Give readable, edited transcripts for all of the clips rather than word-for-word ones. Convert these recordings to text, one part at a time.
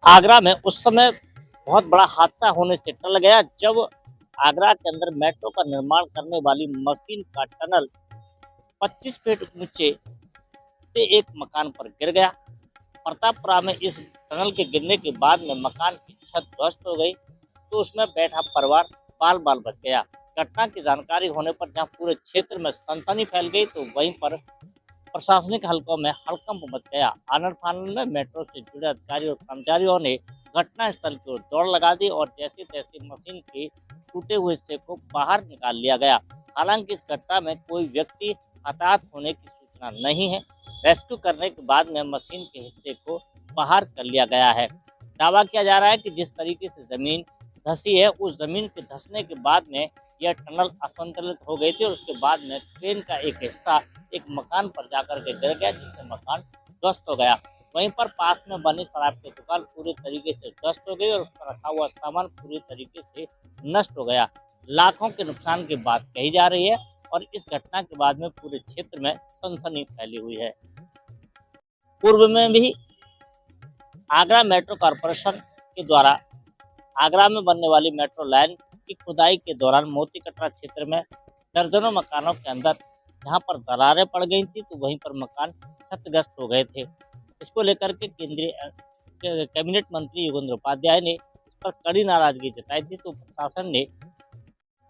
आगरा में उस समय बहुत बड़ा हादसा होने से टल गया जब आगरा के अंदर मेट्रो का निर्माण करने वाली मशीन का टनल 25 फीट ऊंचे से एक मकान पर गिर गया। प्रतापपुरा में इस टनल के गिरने के बाद में मकान की छत ध्वस्त हो गई, तो उसमें बैठा परिवार बाल बाल बच गया। घटना की जानकारी होने पर जहां पूरे क्षेत्र में सनसनी फैल गई, तो वहीं पर प्रशासनिक हलकों में हड़कंप मच गया। आनन फानन में मेट्रो से जुड़े अधिकारी और कर्मचारियों ने घटना स्थल की ओर दौड़ लगा दी और जैसे तैसे मशीन के टूटे हुए हिस्से को बाहर निकाल लिया गया। हालांकि इस घटना में कोई व्यक्ति हताहत होने की सूचना नहीं है। रेस्क्यू करने के बाद में मशीन के हिस्से को बाहर कर लिया गया है। दावा किया जा रहा है कि जिस तरीके से जमीन धंसी है, उस जमीन के धंसने के बाद में यह टनल असंतुलित हो गई थी और उसके बाद में ट्रेन का एक हिस्सा एक मकान पर जाकर के गिर गया, जिससे मकान ध्वस्त हो गया। वहीं पर पास में बनी शराब की दुकान पूरी तरीके से ध्वस्त हो गई और उस पर रखा हुआ सामान पूरी तरीके से नष्ट हो गया। लाखों के नुकसान की बात कही जा रही है और इस घटना के बाद में पूरे क्षेत्र में सनसनी फैली हुई है। पूर्व में भी आगरा मेट्रो कॉरपोरेशन के द्वारा आगरा में बनने वाली मेट्रो लाइन की खुदाई के दौरान मोती कटरा क्षेत्र में दर्जनों मकानों के अंदर जहां पर दरारें पड़ गई थी, तो वहीं पर मकान क्षतिग्रस्त हो गए थे। इसको लेकर के केंद्रीय कैबिनेट मंत्री योगेंद्र उपाध्याय ने इस पर कड़ी नाराजगी जताई थी, तो प्रशासन ने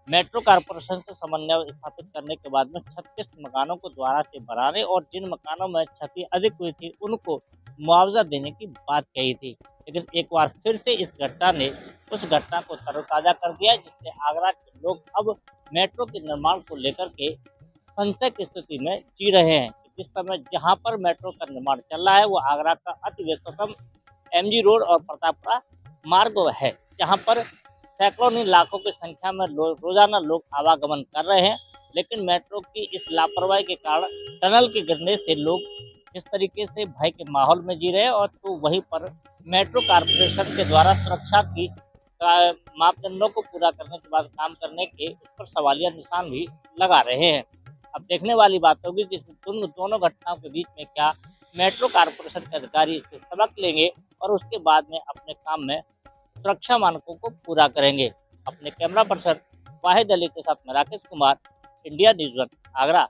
मेट्रो कॉरपोरेशन से समन्वय स्थापित करने के बाद में 36 मकानों को दोबारा से बनाने और जिन मकानों में क्षति अधिक हुई थी उनको मुआवजा देने की बात कही थी। लेकिन एक बार फिर से इस घटना ने उस घटना को तरोताजा कर दिया, जिससे आगरा के लोग अब मेट्रो के निर्माण को लेकर के संशय की स्थिति में जी रहे हैं। इस समय जहां पर मेट्रो का निर्माण चल रहा है वो आगरा का अति व्यस्ततम एमजी रोड और प्रतापपुरा मार्ग है, जहां पर सैकड़ों नहीं लाखों की संख्या में रोजाना लोग आवागमन कर रहे हैं। लेकिन मेट्रो की इस लापरवाही के कारण टनल के गिरने से लोग इस तरीके से भय के माहौल में जी रहे हैं और तो वहीं पर मेट्रो कॉरपोरेशन के द्वारा सुरक्षा की मापदंडों को पूरा करने के बाद काम करने के उस पर सवालिया निशान भी लगा रहे हैं। अब देखने वाली बात होगी कि दोनों घटनाओं के बीच में क्या मेट्रो कॉरपोरेशन के अधिकारी इससे सबक लेंगे और उसके बाद में अपने काम में सुरक्षा मानकों को पूरा करेंगे। अपने कैमरा पर्सन वाहिद अली के साथ मैं राकेश कुमार, इंडिया न्यूज़ 1 आगरा।